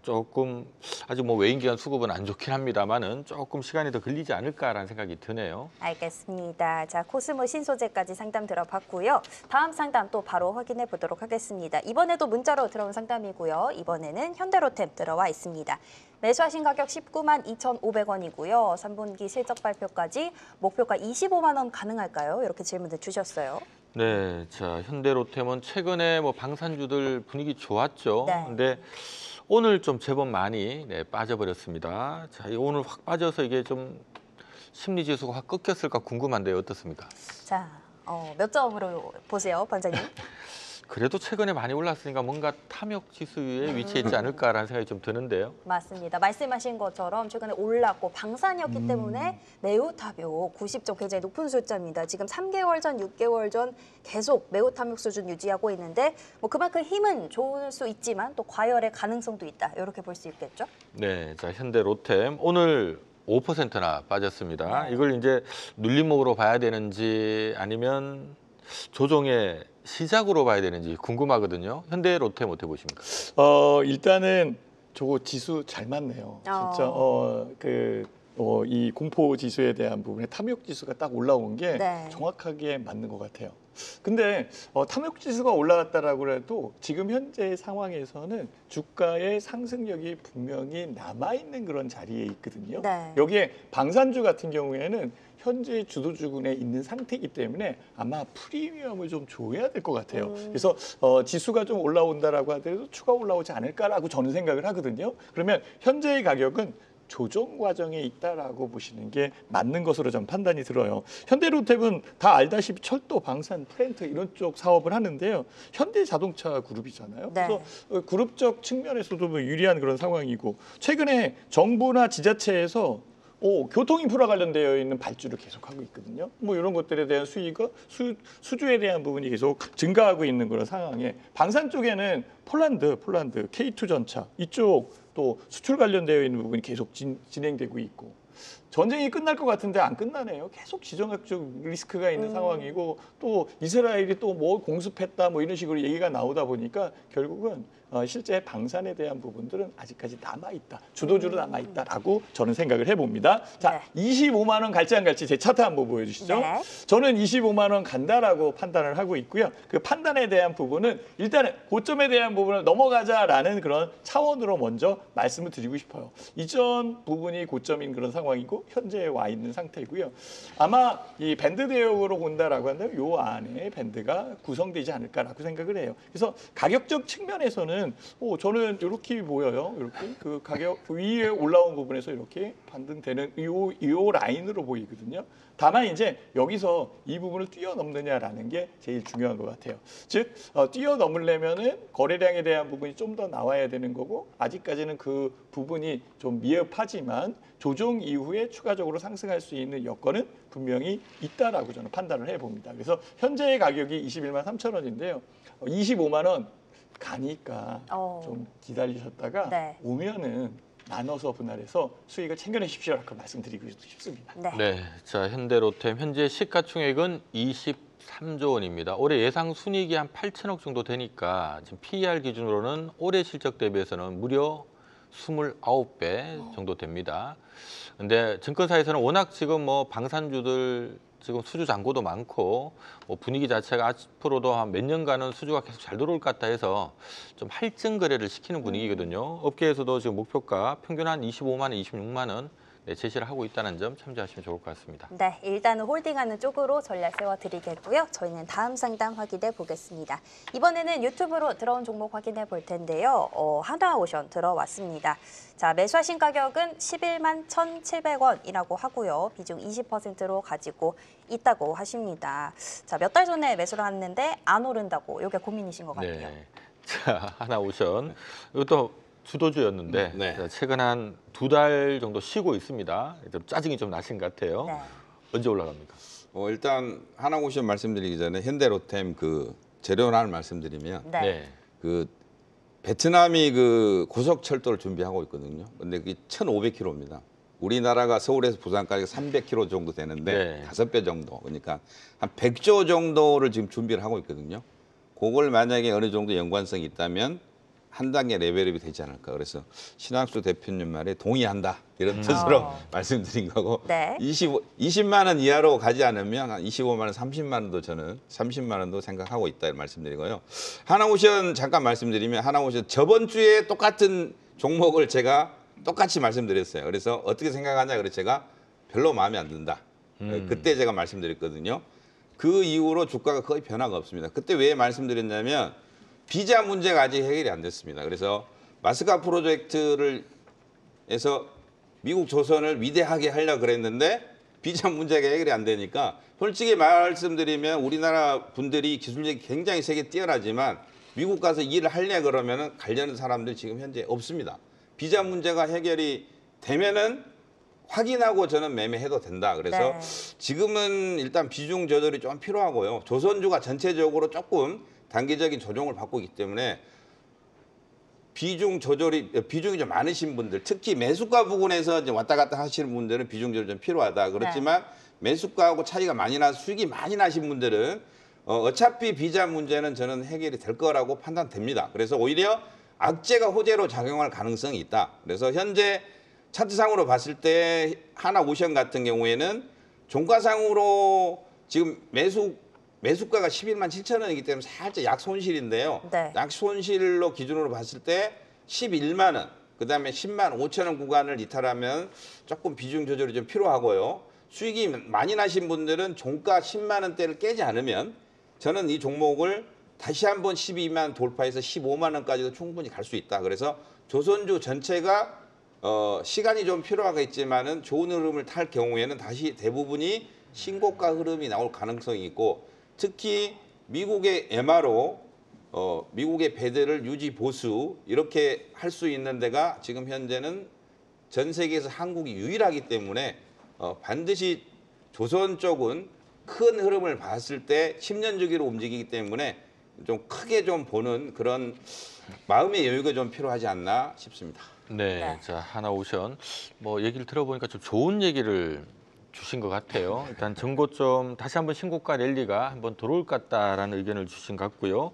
조금 아직 뭐 외인 기관 수급은 안 좋긴 합니다만은 조금 시간이 더 걸리지 않을까라는 생각이 드네요. 알겠습니다. 자, 코스모 신소재까지 상담 들어봤고요. 다음 상담 또 바로 확인해 보도록 하겠습니다. 이번에도 문자로 들어온 상담이고요. 이번에는 현대로템 들어와 있습니다. 매수하신 가격 19만 2,500원이고요. 3분기 실적 발표까지 목표가 25만 원 가능할까요? 이렇게 질문을 주셨어요. 네, 자 현대로템은 최근에 뭐 방산주들 분위기 좋았죠. 네. 근데 오늘 좀 제법 많이 빠져버렸습니다. 자, 오늘 확 빠져서 이게 좀 심리 지수가 확 꺾였을까 궁금한데요, 어떻습니까? 자, 몇 점으로 보세요, 반장님? 그래도 최근에 많이 올랐으니까 뭔가 탐욕 지수에 위치해 있지 않을까라는 생각이 좀 드는데요. 맞습니다. 말씀하신 것처럼 최근에 올랐고 방산이었기 때문에 매우 탐욕 90점 굉장히 높은 숫자입니다. 지금 3개월 전, 6개월 전 계속 매우 탐욕 수준 유지하고 있는데 뭐 그만큼 힘은 좋을 수 있지만 또 과열의 가능성도 있다. 이렇게 볼 수 있겠죠? 네, 자 현대로템 오늘 5%나 빠졌습니다. 네. 이걸 이제 눌림목으로 봐야 되는지 아니면 조정의 시작으로 봐야 되는지 궁금하거든요. 현대로템 어떻게 보십니까? 일단은 저거 지수 잘 맞네요. 진짜 이 공포 지수에 대한 부분에 탐욕 지수가 딱 올라온 게 네. 정확하게 맞는 것 같아요. 근데 탐욕 지수가 올라갔다라고 해도 지금 현재 상황에서는 주가의 상승력이 분명히 남아있는 그런 자리에 있거든요. 네. 여기에 방산주 같은 경우에는 현재 주도주군에 있는 상태이기 때문에 아마 프리미엄을 좀 줘야 될 것 같아요. 그래서 지수가 좀 올라온다라고 하더라도 추가 올라오지 않을까라고 저는 생각을 하거든요. 그러면 현재의 가격은 조정 과정에 있다라고 보시는 게 맞는 것으로 좀 판단이 들어요. 현대로템은 다 알다시피 철도, 방산, 프렌트 이런 쪽 사업을 하는데요. 현대자동차 그룹이잖아요. 네. 그래서 그룹적 측면에서도 뭐 유리한 그런 상황이고 최근에 정부나 지자체에서 교통인프라 관련되어 있는 발주를 계속하고 있거든요. 뭐 이런 것들에 대한 수익과 수주에 대한 부분이 계속 증가하고 있는 그런 상황에 방산 쪽에는 폴란드, K2 전차 이쪽 또 수출 관련되어 있는 부분이 계속 진행되고 있고 전쟁이 끝날 것 같은데 안 끝나네요. 계속 지정학적 리스크가 있는 상황이고 또 이스라엘이 또 뭐 공습했다 뭐 이런 식으로 얘기가 나오다 보니까 결국은 실제 방산에 대한 부분들은 아직까지 남아있다. 주도주로 남아있다라고 저는 생각을 해봅니다. 자, 네. 25만 원 갈지 안 갈지 제 차트 한번 보여주시죠. 네. 저는 25만 원 간다라고 판단을 하고 있고요. 그 판단에 대한 부분은 일단은 고점에 대한 부분을 넘어가자라는 그런 차원으로 먼저 말씀을 드리고 싶어요. 이전 부분이 고점인 그런 상황이고 현재에 와 있는 상태이고요. 아마 이 밴드 대역으로 본다라고 한다면 요 안에 밴드가 구성되지 않을까라고 생각을 해요. 그래서 가격적 측면에서는 저는 이렇게 보여요. 이렇게 그 가격 위에 올라온 부분에서 이렇게 반등되는 요 라인으로 보이거든요. 다만 이제 여기서 이 부분을 뛰어넘느냐라는 게 제일 중요한 것 같아요. 즉 뛰어넘으려면은 거래량에 대한 부분이 좀 더 나와야 되는 거고 아직까지는 그 부분이 좀 미흡하지만 조정 이후에 추가적으로 상승할 수 있는 여건은 분명히 있다라고 저는 판단을 해봅니다. 그래서 현재의 가격이 21만 3천 원인데요. 25만 원 가니까 좀 기다리셨다가 네. 오면은 나눠서 분할해서 수익을 챙겨내십시오라고 말씀드리고 싶습니다. 네. 네, 자 현대로템 현재 시가총액은 23조 원입니다. 올해 예상 순이익이 한 8천억 정도 되니까 지금 PER 기준으로는 올해 실적 대비해서는 무려 29배 정도 됩니다. 근데 증권사에서는 워낙 지금 뭐 방산주들 지금 수주 잔고도 많고 뭐 분위기 자체가 앞으로도 한 몇 년간은 수주가 계속 잘 들어올 것 같다 해서 좀 할증 거래를 시키는 분위기거든요. 업계에서도 지금 목표가 평균 한 25만 원, 26만 원 제시를 하고 있다는 점 참조하시면 좋을 것 같습니다. 네, 일단은 홀딩하는 쪽으로 전략 세워드리겠고요. 저희는 다음 상담 확인해 보겠습니다. 이번에는 유튜브로 들어온 종목 확인해 볼 텐데요. 하나오션 들어왔습니다. 자, 매수하신 가격은 11만 1,700원이라고 하고요. 비중 20%로 가지고 있다고 하십니다. 자, 몇 달 전에 매수를 했는데 안 오른다고 이게 고민이신 것 같아요. 네. 자, 하나오션. 이것도 주도주였는데 네. 자, 최근 한 2달 정도 쉬고 있습니다. 좀 짜증이 좀 나신 것 같아요. 네. 언제 올라갑니까? 일단 하나오션 말씀드리기 전에 현대로템 그 재료를 말씀드리면 네. 그 베트남이 그 고속철도를 준비하고 있거든요. 근데 그게 1,500km입니다. 우리나라가 서울에서 부산까지 300km 정도 되는데 네. 5배 정도. 그러니까 한 100조 정도를 지금 준비를 하고 있거든요. 그걸 만약에 어느 정도 연관성이 있다면 한 단계 레벨업이 되지 않을까. 그래서 신학수 대표님 말에 동의한다. 이런 뜻으로 말씀드린 거고. 네. 20만 원 이하로 가지 않으면 한 25만 원, 30만 원도 저는 30만 원도 생각하고 있다 말씀드리고요. 하나오션 잠깐 말씀드리면 하나오션 저번 주에 똑같은 종목을 제가 똑같이 말씀드렸어요. 그래서 어떻게 생각하냐 그래서 제가 별로 마음에 안 든다. 그때 제가 말씀드렸거든요. 그 이후로 주가가 거의 변화가 없습니다. 그때 왜 말씀드렸냐면 비자 문제가 아직 해결이 안 됐습니다. 그래서 마스카 프로젝트를 해서 미국 조선을 위대하게 하려고 그랬는데 비자 문제가 해결이 안 되니까 솔직히 말씀드리면 우리나라 분들이 기술력이 굉장히 세계 뛰어나지만 미국 가서 일을 하려 그러면 가려는 사람들 지금 현재 없습니다. 비자 문제가 해결이 되면은 확인하고 저는 매매해도 된다. 그래서 네. 지금은 일단 비중 조절이 좀 필요하고요. 조선주가 전체적으로 조금 단기적인 조정을 받고 있기 때문에 비중이 좀 많으신 분들, 특히 매수가 부분에서 이제 왔다 갔다 하시는 분들은 비중 조절 좀 필요하다. 그렇지만 매수가하고 차이가 많이 나서 수익이 많이 나신 분들은 어차피 비자 문제는 저는 해결이 될 거라고 판단됩니다. 그래서 오히려 악재가 호재로 작용할 가능성이 있다. 그래서 현재 차트상으로 봤을 때 하나오션 같은 경우에는 종가상으로 지금 매수가가 11만 7천 원이기 때문에 살짝 약손실인데요. 네. 약손실로 기준으로 봤을 때 11만 원, 그다음에 10만 5천 원 구간을 이탈하면 조금 비중 조절이 좀 필요하고요. 수익이 많이 나신 분들은 종가 10만 원대를 깨지 않으면 저는 이 종목을 다시 한번 12만 돌파해서 15만 원까지도 충분히 갈 수 있다. 그래서 조선주 전체가 시간이 좀 필요하겠지만은 좋은 흐름을 탈 경우에는 다시 대부분이 신고가 흐름이 나올 가능성이 있고 특히 미국의 MRO, 미국의 배들을 유지 보수 이렇게 할 수 있는 데가 지금 현재는 전 세계에서 한국이 유일하기 때문에 반드시 조선 쪽은 큰 흐름을 봤을 때 10년 주기로 움직이기 때문에 좀 크게 좀 보는 그런 마음의 여유가 좀 필요하지 않나 싶습니다. 네, 네. 자 하나오션 뭐 얘기를 들어보니까 좀 좋은 얘기를 주신 것 같아요. 일단 전고점 다시 한번 신고가 랠리가 한번 들어올 것 같다라는 의견을 주신 것 같고요.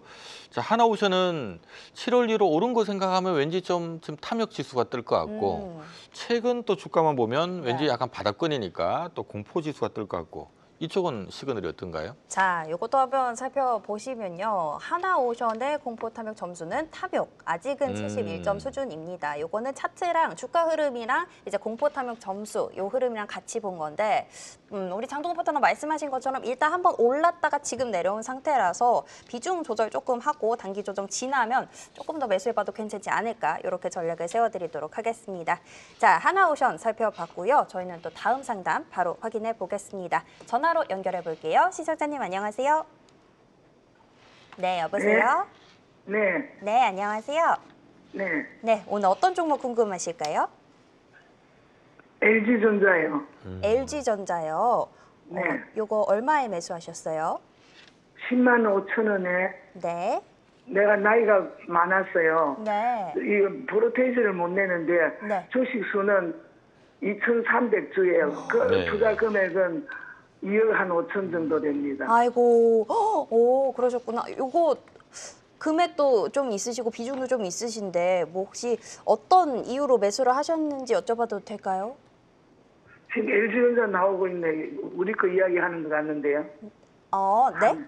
자 하나오션은 7월 1호 오른 거 생각하면 왠지 좀 탐욕 지수가 뜰 것 같고 최근 또 주가만 보면 왠지 네. 약간 바닥권이니까 또 공포 지수가 뜰 것 같고 이쪽은 시그널이 어떤가요? 자, 이것도 한번 살펴보시면요. 하나오션의 공포 탐욕 점수는 탐욕, 아직은 71점 수준입니다. 요거는 차트랑 주가 흐름이랑 이제 공포 탐욕 점수 요 흐름이랑 같이 본 건데 우리 장동훈 파트너 말씀하신 것처럼 일단 한번 올랐다가 지금 내려온 상태라서 비중 조절 조금 하고 단기 조정 지나면 조금 더 매수해봐도 괜찮지 않을까 이렇게 전략을 세워드리도록 하겠습니다. 자, 하나오션 살펴봤고요. 저희는 또 다음 상담 바로 확인해 보겠습니다. 전화로 연결해 볼게요. 시청자님 안녕하세요. 네, 여보세요? 네, 네, 안녕하세요. 네. 네, 오늘 어떤 종목 궁금하실까요? LG전자요. LG전자요. 네. 요거 얼마에 매수하셨어요? 10만 5천 원에 네. 내가 나이가 많았어요. 네. 이 프로테이션을 못 내는데 네. 주식 수는 2,300주예요. 그 네. 투자 금액은 2억 한 5천 정도 됩니다. 아이고, 오, 그러셨구나. 요거 금액도 좀 있으시고 비중도 좀 있으신데 뭐 혹시 어떤 이유로 매수를 하셨는지 여쭤봐도 될까요? 지금 LG전자 나오고 있네. 우리 거 이야기하는 것 같는데요. 네.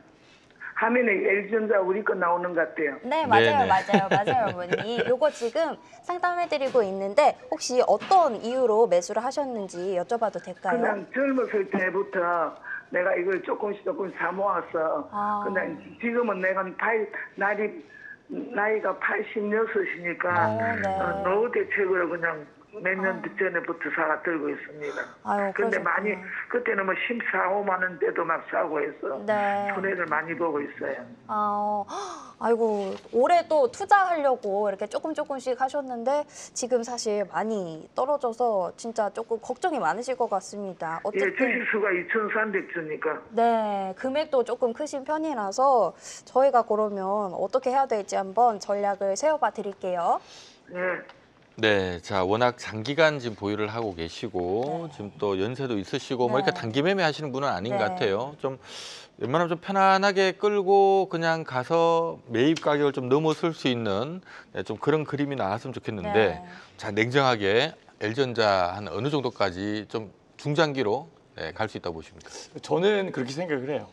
화면에 LG전자 우리 거 나오는 것 같아요. 네, 맞아요, 네네. 맞아요, 어머니. 요거 지금 상담해드리고 있는데 혹시 어떤 이유로 매수를 하셨는지 여쭤봐도 될까요? 그냥 젊었을 때부터 내가 이걸 조금씩 사 모았어. 아. 그냥 지금은 내가 나이가 86이니까 네. 노후 대책으로 그냥 몇 년 전에부터 사가 들고 있습니다. 아유, 근데 그러셨구나. 많이 그때는 뭐 14, 5만 원대도 막 사고 해서 네. 손해를 많이 보고 있어요. 아이고 올해 또 투자하려고 이렇게 조금씩 하셨는데 지금 사실 많이 떨어져서 진짜 조금 걱정이 많으실 것 같습니다. 예, 어쨌든 주식수가 2,300주니까. 네, 금액도 조금 크신 편이라서 저희가 그러면 어떻게 해야 될지 한번 전략을 세워봐 드릴게요. 예. 네, 자 워낙 장기간 지금 보유를 하고 계시고 지금 또 연세도 있으시고 뭐 이렇게 네. 단기 매매하시는 분은 아닌 네. 것 같아요. 좀 웬만하면 좀 편안하게 끌고 그냥 가서 매입 가격을 좀 넘어설 수 있는 좀 그런 그림이 나왔으면 좋겠는데 네. 자 냉정하게 LG전자 한 어느 정도까지 좀 중장기로 갈 수 있다고 보십니까? 저는 그렇게 생각을 해요.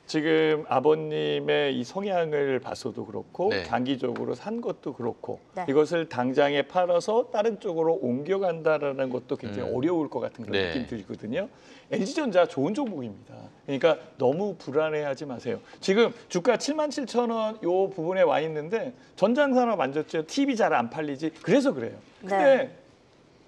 지금 아버님의 이 성향을 봐서도 그렇고 네. 장기적으로 산 것도 그렇고 네. 이것을 당장에 팔아서 다른 쪽으로 옮겨간다라는 것도 굉장히 어려울 것 같은 그런 네. 느낌이 들거든요. LG전자 좋은 종목입니다. 그러니까 너무 불안해하지 마세요. 지금 주가 77,000원 요 부분에 와 있는데 전장산업 만졌죠. TV 잘 안 팔리지. 그래서 그래요. 근데 네.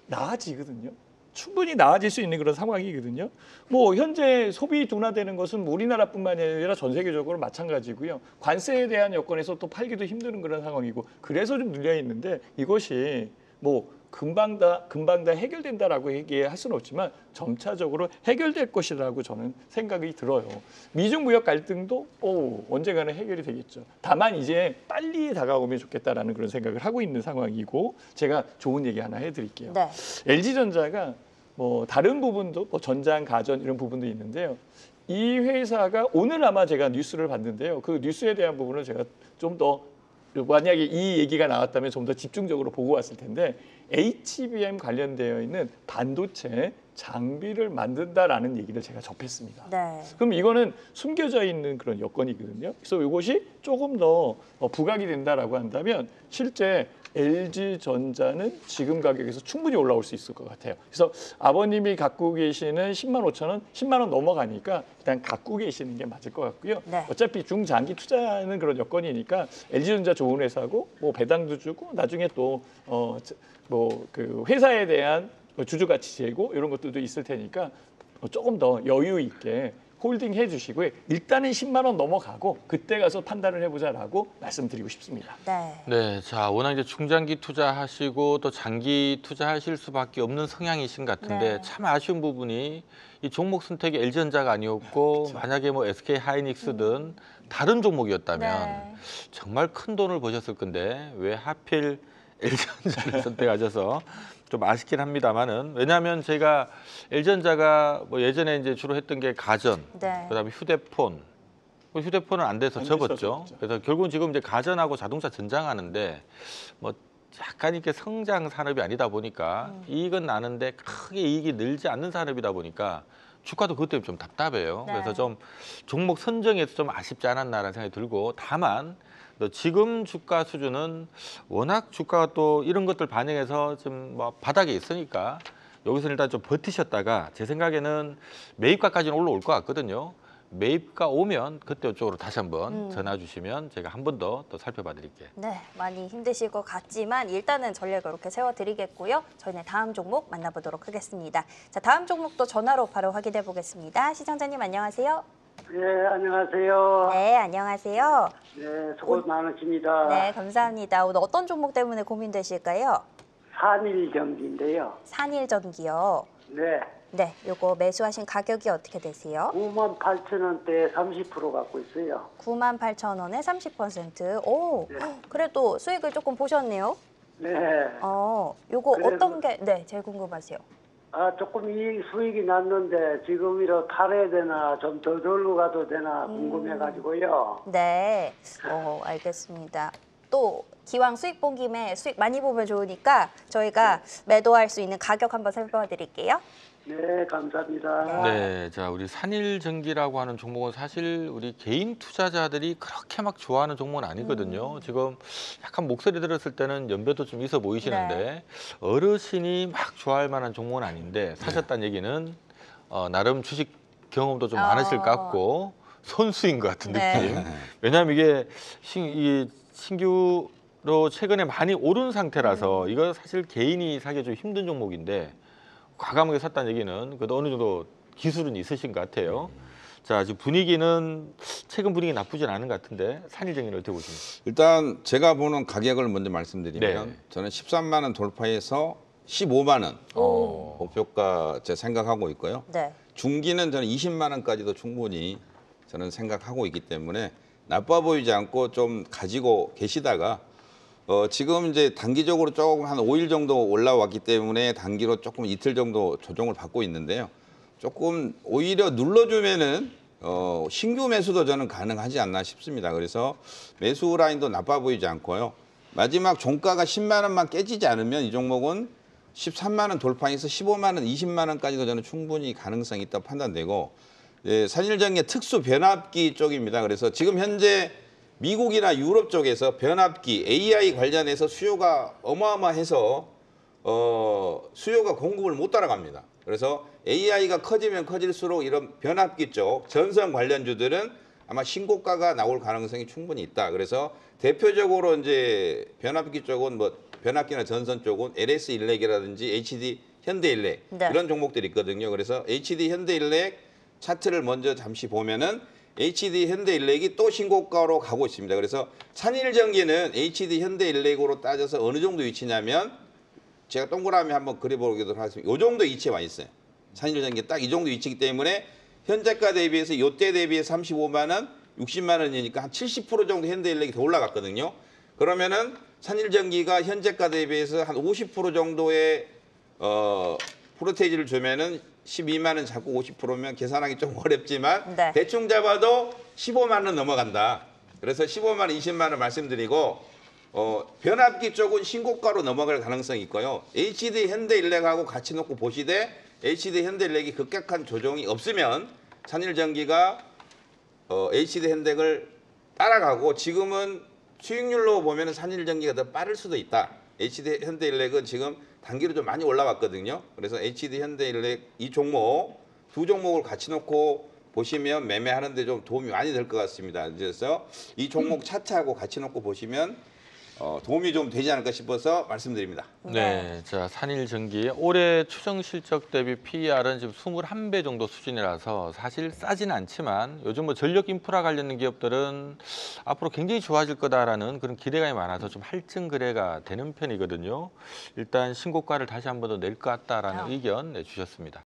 나아지거든요. 충분히 나아질 수 있는 그런 상황이거든요. 뭐 현재 소비 둔화되는 것은 우리나라뿐만이 아니라 전 세계적으로 마찬가지고요. 관세에 대한 여건에서 또 팔기도 힘든 그런 상황이고 그래서 좀 눌려 있는데 이것이 뭐 금방 다 해결된다라고 얘기할 수는 없지만 점차적으로 해결될 것이라고 저는 생각이 들어요. 미중 무역 갈등도 언젠가는 해결이 되겠죠. 다만 이제 빨리 다가오면 좋겠다라는 그런 생각을 하고 있는 상황이고 제가 좋은 얘기 하나 해드릴게요. 네. LG전자가 뭐 다른 부분도 뭐 전장, 가전 이런 부분도 있는데요. 이 회사가 오늘 아마 제가 뉴스를 봤는데요. 그 뉴스에 대한 부분을 제가 좀 더 만약에 이 얘기가 나왔다면 좀 더 집중적으로 보고 왔을 텐데 HBM 관련되어 있는 반도체 장비를 만든다라는 얘기를 제가 접했습니다. 네. 그럼 이거는 숨겨져 있는 그런 여건이거든요. 그래서 이것이 조금 더 부각이 된다라고 한다면 실제 LG전자는 지금 가격에서 충분히 올라올 수 있을 것 같아요. 그래서 아버님이 갖고 계시는 10만 5천 원, 10만 원 넘어가니까 일단 갖고 계시는 게 맞을 것 같고요. 네. 어차피 중장기 투자하는 그런 여건이니까 LG전자 좋은 회사고 뭐 배당도 주고 나중에 또 뭐 그 회사에 대한 주주 가치 제고 이런 것들도 있을 테니까 조금 더 여유 있게 홀딩 해주시고요. 일단은 10만 원 넘어가고 그때 가서 판단을 해보자라고 말씀드리고 싶습니다. 네. 네, 자 워낙 이제 중장기 투자하시고 또 장기 투자하실 수밖에 없는 성향이신 것 같은데 네. 참 아쉬운 부분이 이 종목 선택이 LG전자가 아니었고 만약에 뭐 SK 하이닉스든 다른 종목이었다면 네. 정말 큰 돈을 버셨을 건데 왜 하필 LG전자를 선택하셔서 좀 아쉽긴 합니다만은 왜냐하면 제가 LG전자가 뭐 예전에 이제 주로 했던 게 가전, 네. 그다음에 휴대폰. 휴대폰은 안 돼서 안 접었죠. 됐었죠. 그래서 결국은 지금 이제 가전하고 자동차 전장하는데 뭐 약간 이렇게 성장 산업이 아니다 보니까 이익은 나는데 크게 이익이 늘지 않는 산업이다 보니까 주가도 그것 때문에 좀 답답해요. 네. 그래서 좀 종목 선정에서 좀 아쉽지 않았나라는 생각이 들고 다만 지금 주가 수준은 워낙 주가가 또 이런 것들 반영해서 좀 뭐 바닥에 있으니까 여기서 일단 좀 버티셨다가 제 생각에는 매입가까지는 올라올 것 같거든요. 매입가 오면 그때 이쪽으로 다시 한번 전화 주시면 제가 한 번 더 살펴봐 드릴게요. 네, 많이 힘드실 것 같지만 일단은 전략을 이렇게 세워드리겠고요. 저희는 다음 종목 만나보도록 하겠습니다. 자, 다음 종목도 전화로 바로 확인해 보겠습니다. 시청자님 안녕하세요. 네, 안녕하세요. 네, 안녕하세요. 네, 수고 많으십니다. 네, 감사합니다. 오늘 어떤 종목 때문에 고민되실까요? 산일전기인데요. 산일전기요. 네, 네, 요거 매수하신 가격이 어떻게 되세요? 98,000원대에 30% 갖고 있어요. 98,000원에 30%. 오, 그래도 수익을 조금 보셨네요. 네. 요거 그래서- 어떤 게 제일 궁금하세요? 조금 이 수익이 났는데 지금이라 팔아야 되나 좀 더 들고 가도 되나 궁금해가지고요. 네, 알겠습니다. 또 기왕 수익 본 김에 수익 많이 보면 좋으니까 저희가 매도할 수 있는 가격 한번 살펴드릴게요. 네, 감사합니다. 네, 자 우리 산일전기라고 하는 종목은 사실 우리 개인 투자자들이 그렇게 막 좋아하는 종목은 아니거든요. 지금 약간 목소리 들었을 때는 연배도 좀 있어 보이시는데 네. 어르신이 막 좋아할 만한 종목은 아닌데 사셨다는 얘기는 나름 주식 경험도 좀 많으실 것 같고 선수인 것 같은 네. 느낌. 왜냐하면 이게 신규로 최근에 많이 오른 상태라서 이거 사실 개인이 사기 좀 힘든 종목인데 과감하게 샀다는 얘기는 그래도 어느 정도 기술은 있으신 것 같아요. 자, 지금 분위기는 최근 분위기 나쁘진 않은 것 같은데 산일전기는 어떻게 보십니까? 일단 제가 보는 가격을 먼저 말씀드리면 네. 저는 13만 원 돌파해서 15만 원 목표가 제 생각하고 있고요. 네. 중기는 저는 20만 원까지도 충분히 저는 생각하고 있기 때문에 나빠 보이지 않고 좀 가지고 계시다가 지금 이제 단기적으로 조금 한 5일 정도 올라왔기 때문에 단기로 조금 이틀 정도 조정을 받고 있는데요. 조금 오히려 눌러주면은 신규 매수도 저는 가능하지 않나 싶습니다. 그래서 매수 라인도 나빠 보이지 않고요. 마지막 종가가 10만 원만 깨지지 않으면 이 종목은 13만 원 돌파해서 15만 원, 20만 원까지도 저는 충분히 가능성이 있다고 판단되고 산일전기의 특수 변압기 쪽입니다. 그래서 지금 현재 미국이나 유럽 쪽에서 변압기 AI 관련해서 수요가 어마어마해서 수요가 공급을 못 따라갑니다. 그래서 AI가 커지면 커질수록 이런 변압기 쪽 전선 관련주들은 아마 신고가가 나올 가능성이 충분히 있다. 그래서 대표적으로 이제 변압기 쪽은 뭐 변압기나 전선 쪽은 LS 일렉이라든지 HD 현대일렉 네. 이런 종목들이 있거든요. 그래서 HD 현대일렉 차트를 먼저 잠시 보면은 HD 현대일렉이 또 신고가로 가고 있습니다. 그래서 산일전기는 HD 현대일렉으로 따져서 어느 정도 위치냐면 제가 동그라미 한번 그려보기도 하겠습니다. 이 정도 위치에 와 있어요. 산일전기 딱 이 정도 위치이기 때문에 현재가 대비해서 이때 대비해 35만 원, 60만 원이니까 한 70% 정도 현대일렉이 더 올라갔거든요. 그러면은 산일전기가 현재가 대비해서 한 50% 정도의 프로테이지를 주면은 12만 원 잡고 50%면 계산하기 좀 어렵지만 네. 대충 잡아도 15만 원 넘어간다. 그래서 15만 원, 20만 원 말씀드리고 변압기 쪽은 신고가로 넘어갈 가능성이 있고요. HD 현대일렉하고 같이 놓고 보시되 HD 현대일렉이 급격한 조정이 없으면 산일전기가 HD 현대를 따라가고 지금은 수익률로 보면 산일전기가 더 빠를 수도 있다. HD 현대일렉은 지금 단기로 좀 많이 올라왔거든요. 그래서 HD 현대일렉 이 종목 두 종목을 같이 놓고 보시면 매매하는데 좀 도움이 많이 될 것 같습니다. 그래서 이 종목 차트하고 같이 놓고 보시면 도움이 좀 되지 않을까 싶어서 말씀드립니다. 네, 자 산일전기 올해 추정 실적 대비 PER은 지금 21배 정도 수준이라서 사실 싸진 않지만 요즘 뭐 전력 인프라 관련 기업들은 앞으로 굉장히 좋아질 거다라는 그런 기대감이 많아서 좀 할증 거래가 되는 편이거든요. 일단 신고가를 다시 한 번 더 낼 것 같다라는 의견 내주셨습니다.